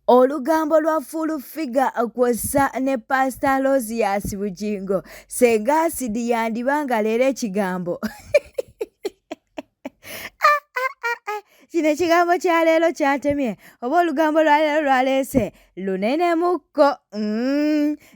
Olugambo lwa full figure kw'ossa ne Pastor Rosias Bugingo senga asidi yandibanga leero ekigambo kino ekigambo kya leero kyatemye oba olugambo lwa leero lwaleese lunene mukko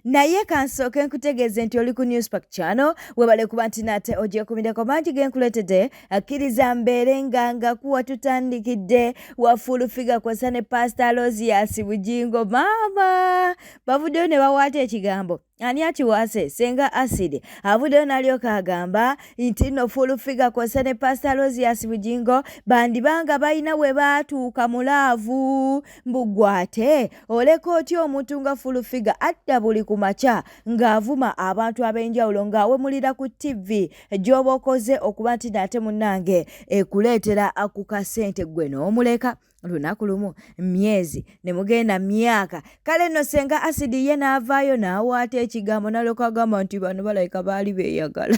naye kansooke nkutegeeze nti oli ku Newspark Channel webale kuba nti nate ogiye kumideko mangi genkuleetedde akkiriza mbeere nga kuwa tutandikidde wa full figure kw'ossa ne Pastor Rosias Bugingo maama bavuddeyo ne bawaata ekigambo ani akiwaase senga asidi avuddeyo n'alyoka agamba nti no full figure kw'ossa ne Pastor Rosias Bugingo bandibanga balina we baatuuka mu laavu mbugwate oleka otya omuntu nga full figure adda buli ku makya ng'avuma abantu ab'enjawulo ng'awemulira ku TV gy'oba okoze okuba nti nate munnange ekuleetera ku kasente gwe n'omuleka lunaku lumu myezi ne mugenda myaka kale nno senga asidi ye n'avaayo n'awaata ekigambo n'alyoka agamba nti bano balayika baali beeyagala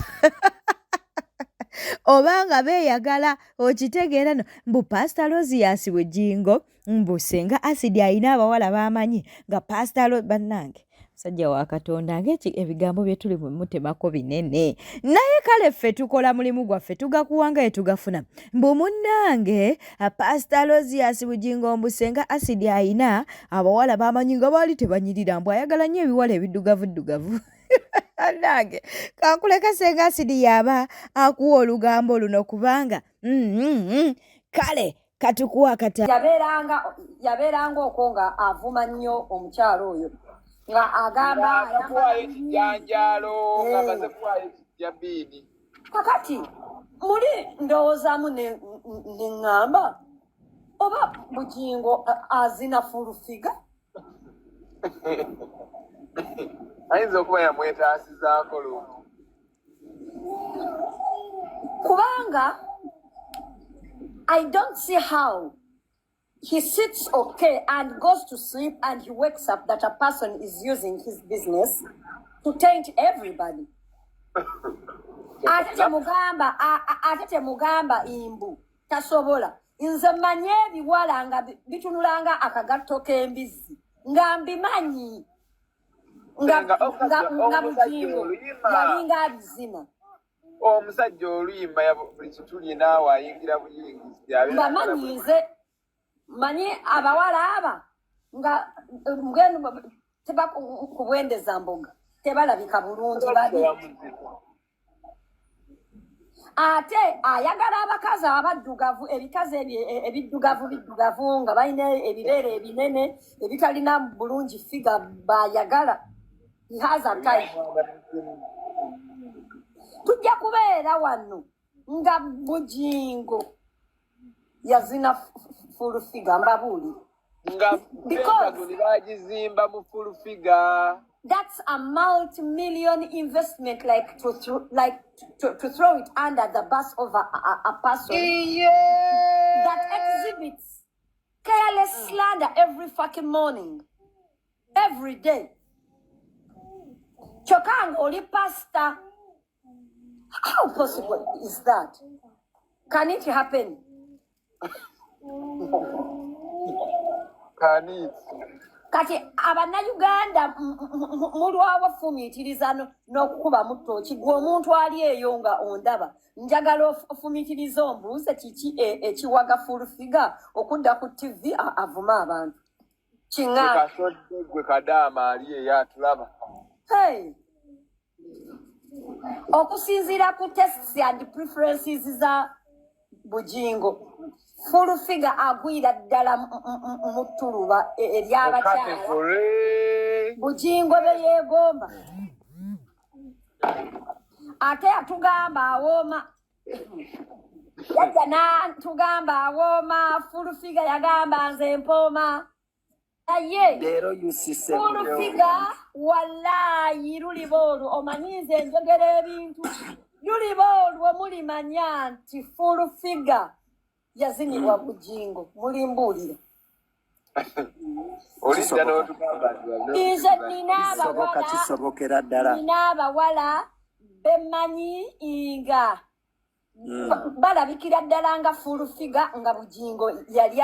obanga beeyagala okitegeera no mbu Pastor Rosias Bugingo mbu senga asidi alina abawala b'amanyi nga Pastor bannange sajja wa Katonda ebigambo bye tuli mutemako binene naye kale ffe tukola mulimu gwaffe tugakuwanga tugafuna mbu munnange Pastor Rosias Bugingo mbu senga asidi alina abawala b'amanyi nga baali tebanyirira mbu ayagala nnyo ebiwala ebiddugavu nange kankuleka senga asidi yaba akuwa olugambo luno kubanga kale katukuwa kata yabeeranga okwo nga avuma nnyo omukyalo oyo nga agamba yakuwayo ekijanjalo nga amaze kuwayo ekijambiini kakati muli ndowoozamu ne ŋŋamba oba Bugingo azina full figure ayinza okuba yamwetaasizaako lumu kubanga I don't see how he sits okay and goes to sleep and he wakes up that a person is using his business to taint everybody. Ate temugamba imbu tasobola nze manye ebiwala nga bitunulanga akagatto k'embizzi nga mbimanyi nga Bugingo yalinga abizina omusajja oluyimba buli kituli naawe ayingira buyingizi nga manyize manyi abawala aba nga ngenu tebakubwendeza mboga tebalabika bulungi babi ate ayagala abakazi abaddugavu ebikazi ebiddugavu nga balina ebibeere ebinene ebitalina bulungi figa bayagala haza type tujja kubeera wano nga Bugingo yazina full figure mbabuuli nga bagizimba mu full figure. That's a multi-million investment, like to throw it under the bus of a person that exhibits careless slander every fucking morning, every day. Chokang oli pastor. How possible is that? Can it happen? Can it? Kati abannayuganda mulwawo fumiitiriza n'okukuba mu ttooki gwe omuntu ali eyo nga ondaba njagala ofumiitiriza ombuuze kiki ekiwaga full figure okudda ku TV avuma abantu kiŋŋaasodde gwe Kadaama ali eyo atulaba okusinziira ku tests and preferences za Bugingo full figure agwira ddala mu ttuluba ery'abakyala Bugingo be yeegomba ate atugamba awooma yajja n'atugamba awooma full figure yagamba nze mpooma aye full figure wallaayi luliba olwo omanyi nze njogera ebintu luliba olwo mulimanya nti full figure yazinibwa Bugingo mulimbuulira nze nina abawala bemmanyi nga balabikira ddala nga full figure nga Bugingo yali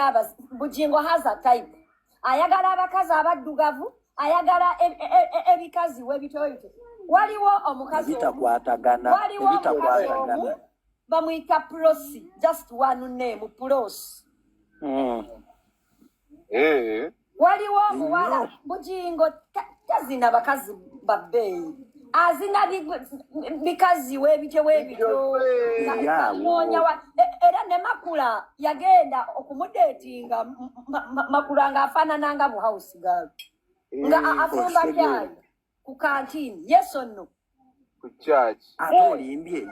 Bugingo has a type ayagala abakazi abaddugavu ayagala ebikazi webitoyito waliwo omukazi omu bamuyita Prosi just one name Prosi waliwo omuwala Bujingo tazina bakazi babbeeyi azina bikazi webityo era ne Makula yagenda okumudetinga Makula ng'afaanana nga buhouse girl nga afumba byayi ku kantini yes or no ku church ate olimbye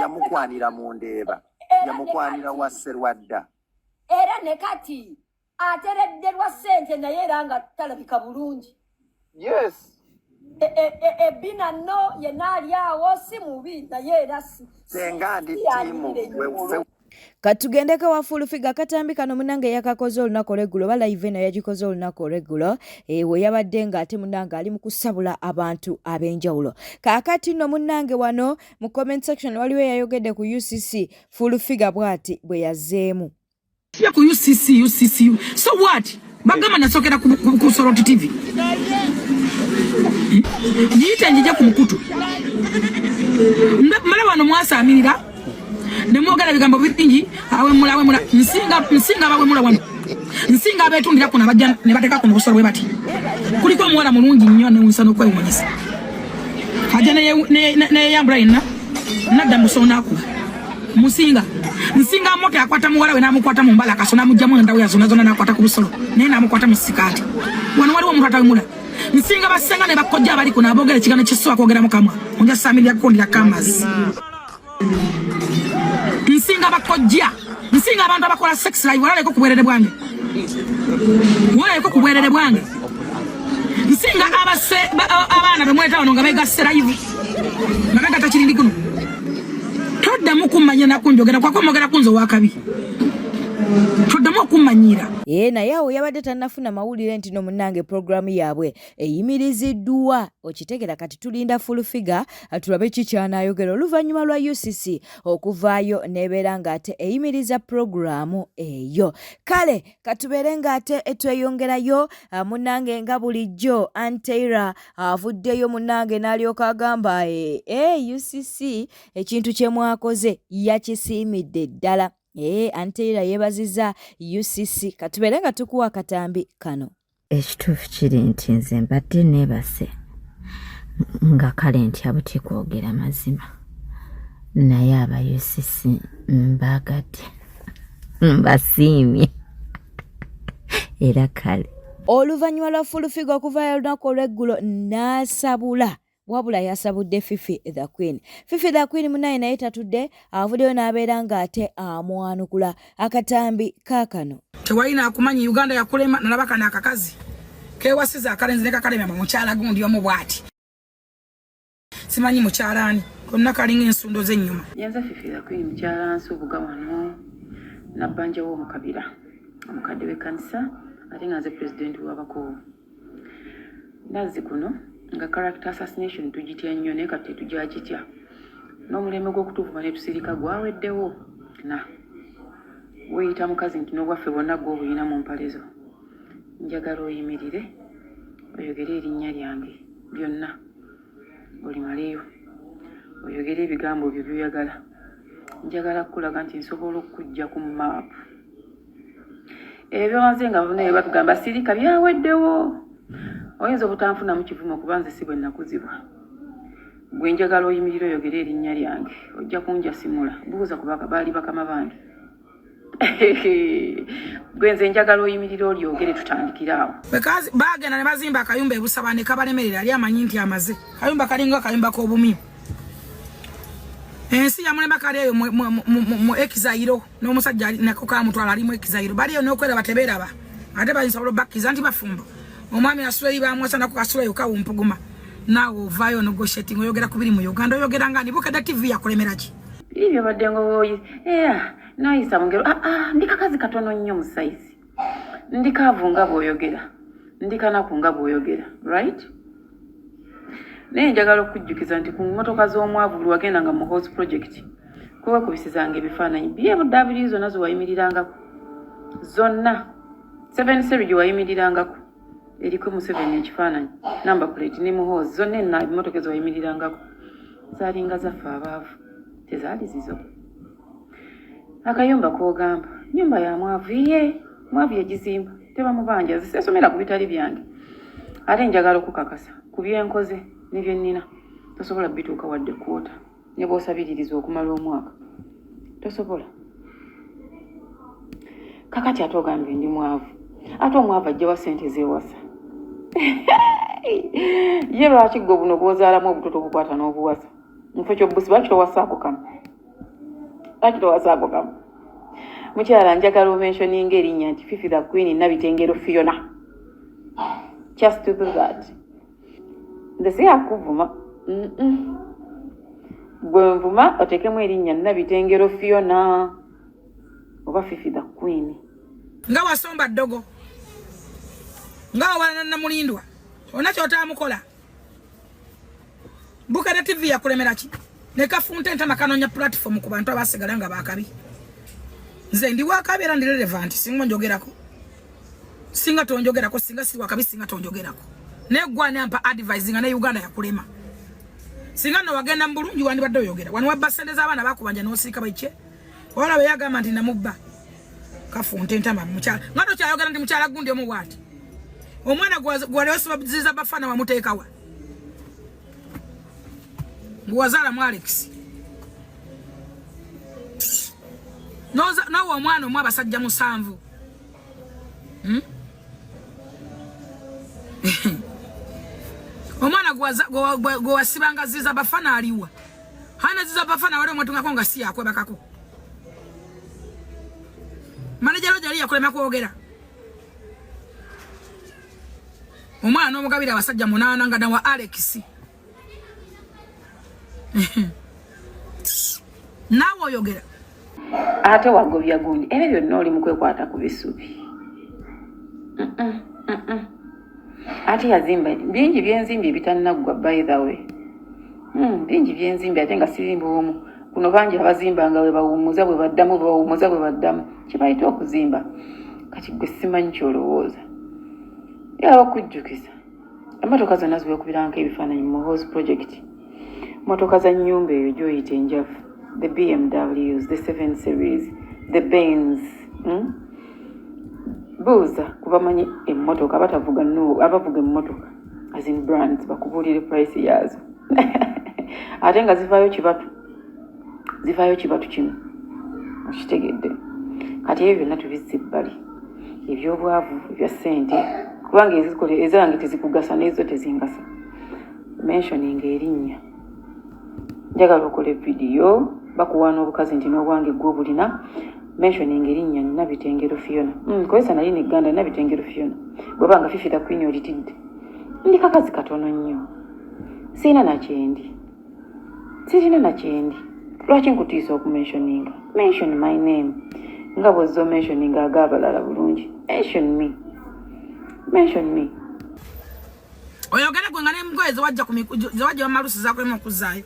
yamukwanira mu Ndeeba yamukwanira wa Sserwadda era ne kati ateredderwa ssente naye era nga talabika bulungi yes Bina no yenali awo si mubi naye era senga ndi timu Katugendeko wa Full-Figure katambi kano munange yakakoze olunaku olw'eggulo ba live eno yagikoze olunaku olw'eggulo we yabadde nga ate munange ali mu kusabula abantu ab'enjawulo. Kaakati nno munange wano mu comment section waliwo yayogedde ku UCC Full-Figure bw'ati bwe yazzeemu. Ya ku UCC so what bagamba nasokera ku Soroti TV niite njija ku mukutu mala wano mwasamirira nemwogera bigambo bingi awe mula nsinga bawe mula wano nsinga abetundira kuna bajja ne bateka ku busoro bwe bati kuliko omuwala mulungi nnyo ne unsano kwewonyesa aja ne yambula ina nadda musonaku musinga moto akwata muwala we namukwata mu mbala kasona mujjamu ndawo yazona zona nakwata ku busolo naye namukwata mu sikati wano waliwo omuntu atawemula nsinga basenga ne bakojja abali kuna abogere kigano kisoa kwogera mu kamwa onja samiri yakondira kamas nsinga bakojja nsinga abantu abakola sex live walaleko kubwerere bwange nsinga abaana bemweta wano nga begase live nga begata kirindi kuno toddamu kumanya nakunjogera kwakomogera kunzo wakabi toddamu okumanyira naye awo yabadde tannafuna mawulire nti no munnange programu yaabwe eyimiriziddwa okitegera kati tulinda Full-Figure tulabe kikyanayogera oluvannyuma lwa UCC okuvaayo nebeera ng'ate eyimiriza programu eyo. Kale katubeere ng'ate tweyongerayo munnange nga bulijjo Anteira avuddeyo munnange n'alyoka agamba UCC ekintu kye mwakoze yakisiimidde ddala. Anteira yebaziza UCC katubeere nga tukuwa katambi kano. Ekituufu kiri nti nze mbadde neebase nga kale nti abuti kwogera mazima naye aba UCC mbaagadde mbasiimye era kale oluvannyuma lwa Full-Figure okuvaayo olunaku olw'eggulo n'asabula wabula yasabudde Fifi the Queen. Fifi the Queen munaye naye tatudde avuddeyo n'abeera ng'ate amwanukula akatambi kaakano. Tewalina akumanyi Uganda yakulema nalaba kana akakazi kewasiza akalenzi ne kakalema mukyala gundi omu bwati simanyi mukyalani konna kalinga ensundo z'ennyuma. Yanza Fifi the Queen mukyala nsubuga wano nabbanja w'omukabira omukadde w'ekkanisa ate nga nze pulezidenti w'abakoowu nazzi kuno nga character assassination tugitya nnyo naye kati tujagitya n'omulembe gw'okutuvuma ne tusirika gwaweddewo na weeyita mukazi nti n'obwaffe bwonna gw'obuyina mu mpale zo njagala oyimirire oyogere erinnya lyange byonna olimaleyo oyogere ebigambo byo byoyagala njagala kukulaga nti nsobola okujja ku maapu ebyo nze nga naye batugamba sirika byaweddewo oyinza obutanfunamu kivumo kuba nze si bwe nakuzibwa gwe njagala oyimirire oyogere erinnya lyange ojja kunjasimula buuza kubaka baali bakama bange gwe nze njagala oyimirire olyogere tutandikire awo bagenda ne bazimba akayumba ebusaba ne kabalemerera ali amanyi nti amaze kayumba kalinga akayumba k'obumimu ensi yamulemba kali eyo mu Exile n'omusajja nako kamutwala ali mu Exile bali eyo n'okwera batebeeraba ate bayinsobola bakkiza nti bafumbo omwami asule bamwasa nako kasule yokawumpuguma naawe ovaayo negotiating oyogera ku biri mu Uganda oyogera nga Bukeda TV yakulemera ki ibyo badde ngoyi noyisa mungero ndikakazi katono nnyo mu size ndikavunga bw'oyogera ndikanakunga bw'oyogera right naye njagala okujjukiza nti ku mmotoka z'omwavu buli wagendanga mu house project kuba kubisizanga ebifaananyi BMW zonna zewayimirirangako zonna 7 series wayimirirangako eriko Museveni ekifaananyi number plate ne muhoozi zonna enna emmotoka ezo wayimirirangako zaalinga zaffe abaavu tezaali zizo. Akayumba k'ogamba nyumba ya mwavu mwavu yagizimba tebamubanja zisesomera ku bitali byange ate njagala okukakasa ku byenkoze ne bye nnina tosobola bituuka wadde kwota ne bw'osabiririza okumala omwaka tosobola. Kakati ate ogambye ndi mwavu ate omwavu ajjawa ssente zeewasa ye lwaki gwe buno bw'ozaalamu obutoto obukwata n'obuwasa mufo kyobbusi lwaki towasaako kamu mukyala njagala omentioninga erinnya nti Fifi the Queen Nabitengero Fiona. Just to do that. Ndese yakuvuma. Gwe nvuma otekemu erinnya Nabitengero Fiona oba Fifi the Queen. Nga wasomba ddogo. Nga wana na mulindwa. Onacho otamukola. Bukada TV ya kulemera ki. Ne kafunte ntana kanonya platform ku bantu abasigala nga bakabi. Nze ndi wakabi era ndi relevant singa njogerako. Singa tonjogerako singa si wakabi singa tonjogerako. Ne gwane ampa advising na Uganda ya kulema. Singa no wagenda mbulungi wandi badde oyogera. Wani wabasendeza abana bakubanja n'osika bayiche. Wala beyagamba ndi namubba. Kafunte ntama mukyala. Ngato kyayogera ndi mukyala gundi omu wati. Omwana gwaleosi baziza bafana wamuteekawa. Nguwazala mu Alex. Nawo omwana omu abasajja musanvu. Omwana gwasibanga ziza bafana aliwa. Hana ziza bafana wale omwatungako nga si yakwebakako. Manejero jali yakulema kwogera. Omwana omugabira abasajja 8 nga nawa Alex. Nawo oyogera. Ate wagobya gundi ebyo byonna oli mukwekwata ku bisubi. Ate yazimba bingi byenzimbi bitanaggwa by the way. Bingi byenzimbi ate nga sirimba omu. Kuno bangi abazimbanga we bawumuza bwe baddamu. Kibayita okuzimba. Kati gwe simanyi kyolowooza. Era okujjukiza. Emmotoka zonna ziwekubiranga ebifaananyi mu House Project. Motoka za nyumba eyo gy'oyita enjavu. The BMWs, the 7 series, the Benz. Buuza kubamanyi emmotoka batavuga abavuga emmotoka as in brands bakubuulire price yazo. Ate nga zivaayo kibatu kino okitegedde. Kati ebyo byonna tubizza ebbali ebyobwavu ebya ssente kubanga ezange tezikugasa n'ezo tezingasa. Mentioning erinnya njagala okola video bakuwa n'obukazi nti n'obwange gw'obulina mentioning erinnya Nabitengero Fiona. Kozesa naye n'egganda Nabitengero Fiona. Bw'obanga Fifi the Queen olitidde. Ndi kakazi katono nnyo. Sirina na kyendi. Lwaki nkutiisa okumentioninga? Mention my name. Nga bw'ozza omentioninga ag'abalala bulungi. Mention me. Oyogera gwe nga n'engoye zewajja bamalusi zakulema okuzaayo.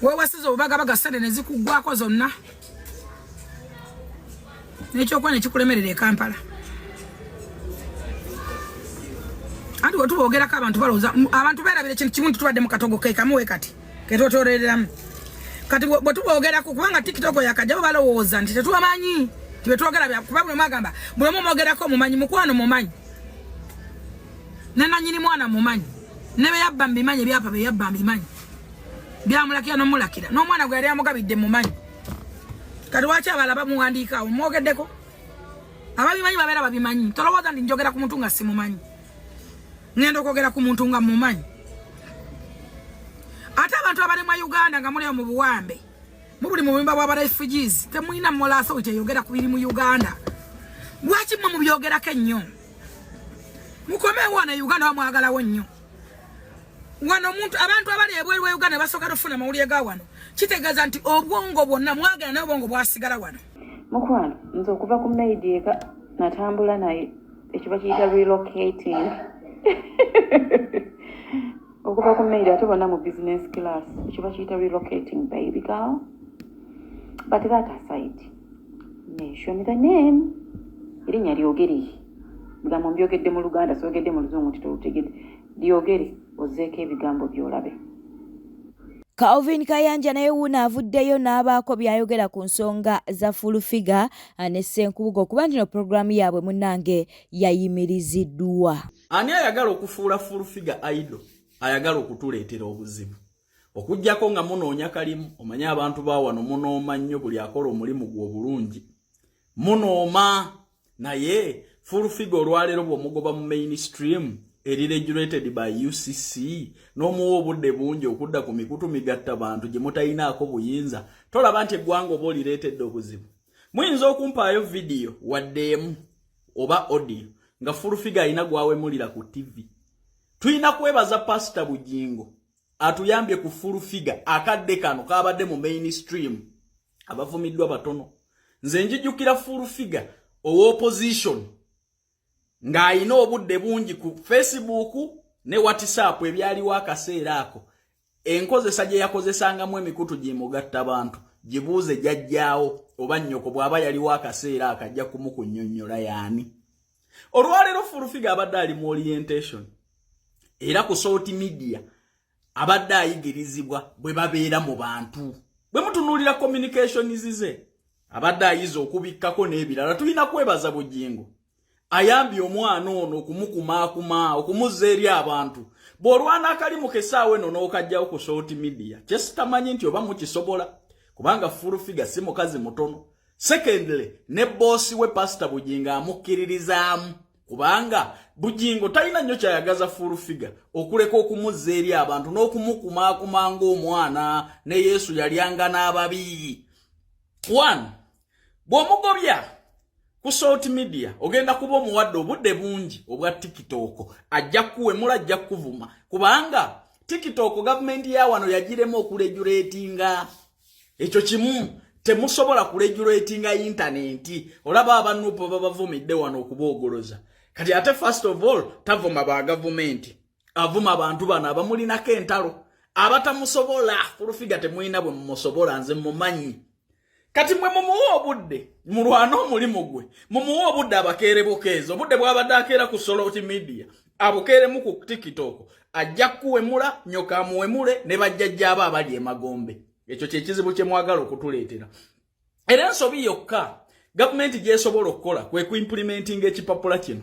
Wewasiza obubagabaga ssente ne zikuggwako zonna. N'ekyokuba ne kikulemerera e Kampala. Ati bwe tubogerako abantu balowooza abantu beerabira ekintu kimu nti tubadde mu katogo ke kamuwe kati ketwetooleramu. Kati bwe tubogerako kubanga TikTok yakajja bo balowooza nti tetubamanyi. Tibe twogera kuba bwe mwagamba bwe mwogerako mumanyi mukwano mumanyi. Nenanyini mwana mumanyi. Ne be yabba mbimanyi byapa be yabba mbimanyi. Byamulakira n'omulakira n'omwana gwe yali amugabidde mumanyi. Kati lwaki abalaba muwandiikaawo mwogeddeko? Ababimanyi babeera babimanyi. Tolowooza ndi njogera ku muntu nga simumanyi. Ngenda okwogera ku muntu nga mumanyi. Ate abantu abali mu Uganda nga muli mu buwambe mubuli mu bimba bwa refugees temulina mola authority eyogera ku biri mu Uganda. Lwaki mwe mubyogerako ennyo? Mukome wana Uganda wamwagalawo nnyo. Wano omuntu abantu abali ebweru wa Uganda basooka tufuna amawulire ga wano kitegeeza nti obwongo bwonna mwagala n'obwongo bwasigala wano. Mukwano nze okuva ku maidi eka natambula naye ekiba kiyita relocating. Okuva ku maidi ate bonna mu business class ekiba kiyita relocating baby girl. But that aside, Show me the name. Irinya lyogere. Bigambo mbyogedde mu Luganda soogedde mu Luzungu titutegedde. Lyogere ozeeko ebigambo byolabe. Calvin Kayanja naye wuuna avuddeyo n'abaako byayogera ku nsonga za full figure ne Ssenkubuga okuba nti no pulogulaamu yaabwe munnange yayimiriziddwa. Ani ayagala okufuula full figure idol ayagala okutuleetera obuzibu. Okujjako nga munoonya kalimu omanye abantu ba wano munooma nnyo buli akola omulimu gwo obulungi. Munooma naye full figure olwaleero bw'omugoba mu mainstream regulated by UCC n'omuwa obudde bungi okudda ku mikutu migatta bantu gye mutayinaako buyinza tolaba nti eggwanga oba olireetedde obuzibu. Muyinza okumpaayo video waddeemu oba audio nga full figure ayina gwawemulira ku TV. Tuyina kwebaza Pastor Bugingo atuyambye ku full figure akadde kano kabadde mu mainstream abavumiddwa batono. Nze njijjukira full figure opposition ng'ayina obudde bungi ku Facebook ne WhatsApp ebyaliwo akaseera ako. Enkozesa gye yakozesangamu emikutu gimugatta bantu gibuuze jjajjaawo oba nnyoko bw'aba yaliwo akaseera akajja kumukunnyonnyola yaani. Olwaleero full figure abadde ali mu orientation era ku social media abadde ayigirizibwa bwe babeera mu bantu. Bwe mutunuulira communications ze abadde ayiza okubikkako n'ebirala. Tulina kwebaza Bugingo ayambye omwana ono okumukumaakuma okumuzza eri abantu. Bw'olwana akalimu kesaawe no n'okajjawo ku social media kyesitamanyi nti oba mukisobola kubanga full figure si mukazi mutono. Secondly ne bossi we Pastor Bugingo amukkiririzaamu kubanga Bugingo talina nnyo kyayagaza full figure okuleka okumuzza eri abantu n'okumukumaakuma ng'omwana ne Yesu yalyanga n'ababi. One, bw'omugobya ku social media ogenda kuba omuwadde obudde bungi obwa TikTok ajja kuwemula ajja kuvuma kubanga TikTok gavumenti ya wano yagiremu okuregulatinga. Ekyo kimu temusobola kuregulatinga internet. Olaba abanupo babavumidde wano okuboogoloza. Kati ate first of all tavuma ba gavumenti avuma abantu bano abamulinako entalo abatamusobola. Full figure temuyina bwe mumusobola nze mumanyi. Kati mwe mumuwa obudde mulwana omulimu gwe mumuwa obudde abakeere bukeezo obudde bw'abadde akeera ku social media abukeeremu ku TikTok ajja kuwemula nyoka amuwemule ne bajjajja aba abali emagombe. Ekyo kye kizibu kye mwagala okutuleetera. Era ensobi yokka gavumenti gy'esobola okukola kwe ku-implementing ekipapula kino.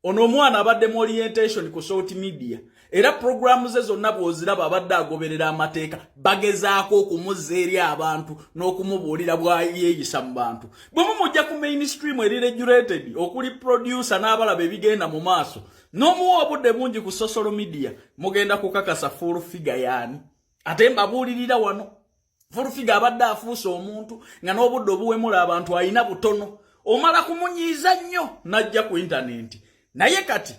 Ono omwana abadde mu orientation ku social media era programu ze zonna bw'oziraba abadde agoberera amateeka bagezaako okumuzza eri abantu n'okumubuulira bw'ayeeyisa mu bantu. Bwe mumujja ku mainstream eri regulated okuli producer n'abalaba ebigenda mu maaso n'omuwa obudde bungi ku social media mugenda kukakasa full figure yaani. Ate mbabuulirira wano full figure abadde afuuse omuntu nga n'obudde obuwemula abantu ayina butono omala kumunyiiza nnyo n'ajja ku internet. Naye kati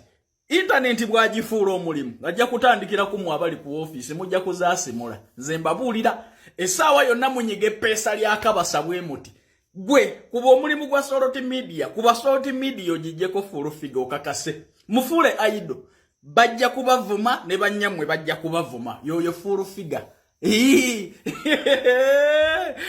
internet bwagifuula omulimu ajja kutandikira ku abali ku office mujja kuzaasimula. Nze mbabuulira essaawa yonna munyiga eppeesa lya kabasa bwe muti gwe kuba omulimu gwa social media kuba social media ogijjeko full figure okakase mufuule idol bajja kubavuma ne bannyamwe bajja kubavuma yoyo full figure.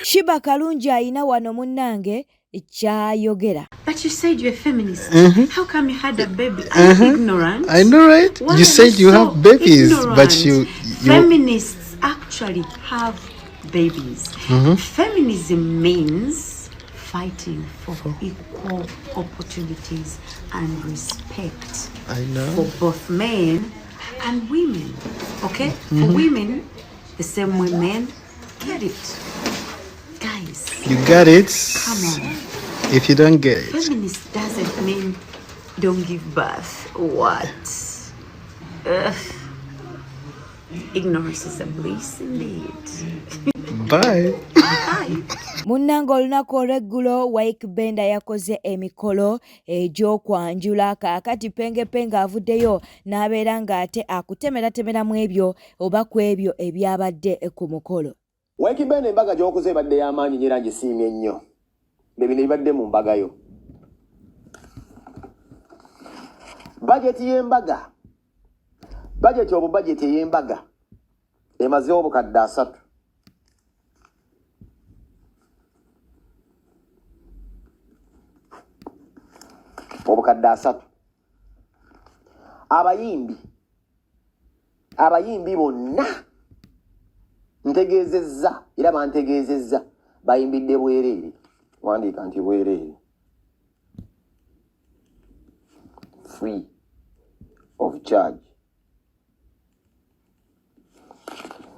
Shiba Kalungi ayina wano munnange kyayogera. But you said you're a feminist. How come you had a baby? Are you ignorant? I know, right? Why You said you so have babies, ignorant? but you Feminists actually have babies. Feminism means fighting for equal opportunities and respect I know. for both men and women. Okay? For women, the same way men get it. Guys, You got it. come on. If you don't get it, Feminist doesn't mean don't give birth. What? Ugh. Ignorance is a bliss indeed. bye. Bye. Munnange olunaku olw'eggulo Wyke Benda yakoze emikolo egy'okwanjula kaakati Pengepenge avuddeyo n'abeera ng'ate akutemeratemeramu ebyo oba ku ebyo ebyabadde ku mukolo. Wyke Benda embaga gy'okoze ebadde y'amaanyi nnyo era ngisiimye nnyo. Bebino ebibadde mu mbaga yo. Bajeti y'embaga. Bajeti ey'embaga emazeewo obukadde 3. wadde 3 abayimbi bonna ntegeezezza era bantegeezezza bayimbidde bwereere wandiika nti bwereere free of charge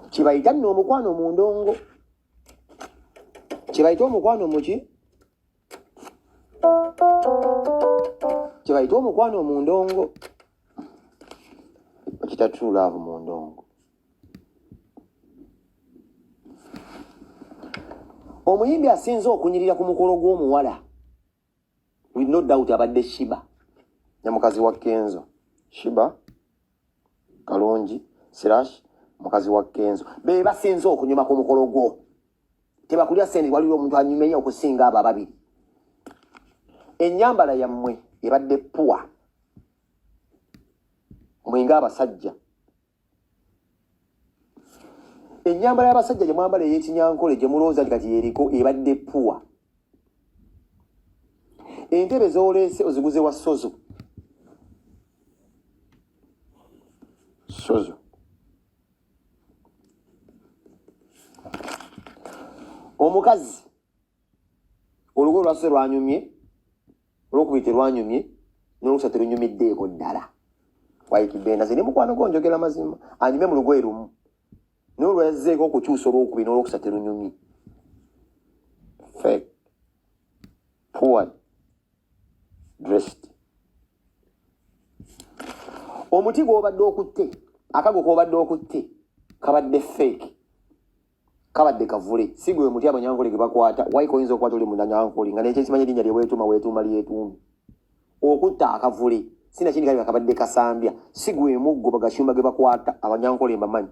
kibayita nno omukwano mu ndongo kibayita omukwano muki kibayita omukwano mu ndongo bakita true love mu ndongo omuyimbi asinze okunyirira ku mukolo gw'omuwala with no doubt abadde Shiba ne mukazi wa Kenzo Shiba Kalonji / mukazi wa Kenzo be basinze okunyuma ku mukolo gwo tebakulya sente waliwo omuntu anyumenya okusinga abo ababiri ennyambala yammwe ebadde puwa mwenga abasajja ennyambala y'abasajja gye mwambala ey'ekinyankole gye mulowooza nti kati yeriko ebadde puwa entebe z'oleese oziguze wa Sozo omukazi olugo lwase lwanyumye olwokubiri terwanyumye n'olukusa terunyumiddeeko ddala waikibenda zine mukwano gwo njogera mazima anyume mu lugoye lumu n'olwazzeeko okukyusa olwokubiri n'olwokusa terunyumye fake poor dressed omuti gw'obadde okutte akago k'obadde okutte kabadde fake kabadde kavule si gwe muti abanyankole ge bakwata waiko oyinza okukwata oli munanyankole nga nekyekimanyi erinnya lye weetuuma lyetuumi okutta akavule sina kindi kali kabadde kasambya si gwe muggo bagashumba ge bakwata abanyankole mbamanyi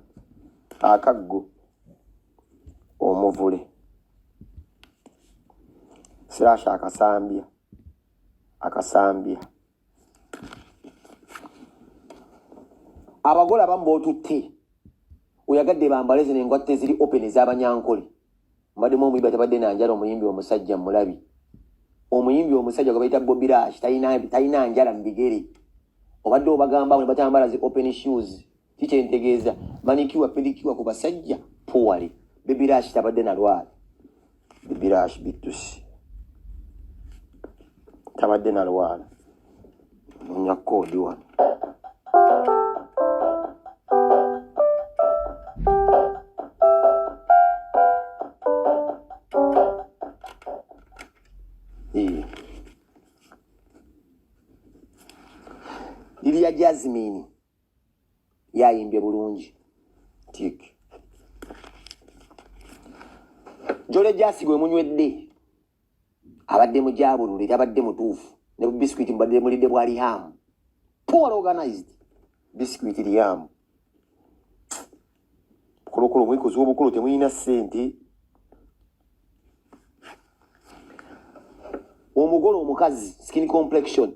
akaggo omuvule / akasambya abagole abamu b'otutte oyagadde bambale zino engatte ziri open ez'abanyankole mbaddemu omuyimbi atabadde nanjala omuyimbi omusajja mulabi omuyimbi omusajja gwe bayita Bobby Rush talina njala mu bigere obadde obagamba ne batambala zi open shoes kikyentegeeza manikiwa pedikiwa ku basajja poorly Bobby Rush tabadde nalwala Bobby Rush bitusi tabadde nalwala nonya koodi wano Lilia Jasmine yayimbye bulungi tik Jole Jasi gwe munywedde abadde mujabulule tabadde mutuufu ne biscuit mbadde mulidde bwali hamu poor organized biscuit liam kolokolo mwikozi w'obukulu temuyina ssente omugolo omukazi skin complexion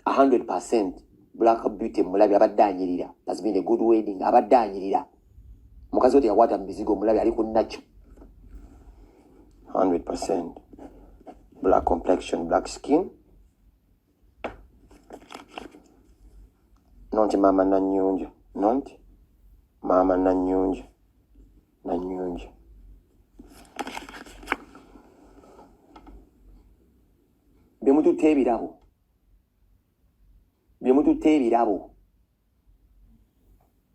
100% black beauty mulabi abadde anyirira has been a good wedding abadde anyirira mukazi wote yakwata mu bizigo mulabi ali ku nakyo 100% black complexion black skin nonti mama nanyunja byemututte ebirabo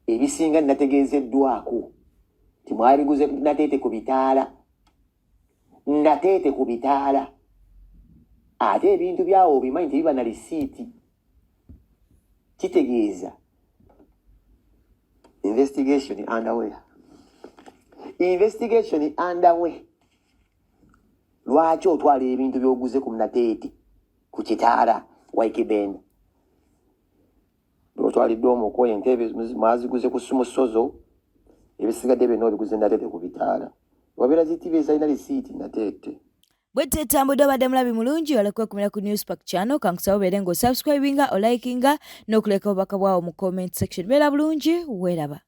ebisinga nategeezeddwako timwabiguze nateete ku bitaala ate ebintu byawo bimanyi tebiba na lisiiti kitegeeza investigation underway lwaki otwala ebintu byoguze ku nateete ku kitaala waikibenda otwalidde omukoye entebe mwaziguze ku sumusozo ebisigadde byonna obiguze nateete ku bitaala wabeera zitivi ezalina lisiiti nateete bwete etambudde obadde mulabi mulungi olekwekumira ku Newspark channel kankusaba obeere ng'osubscribinga olikinga n'okuleka obubaka bwawo mu comment section beera bulungi weeraba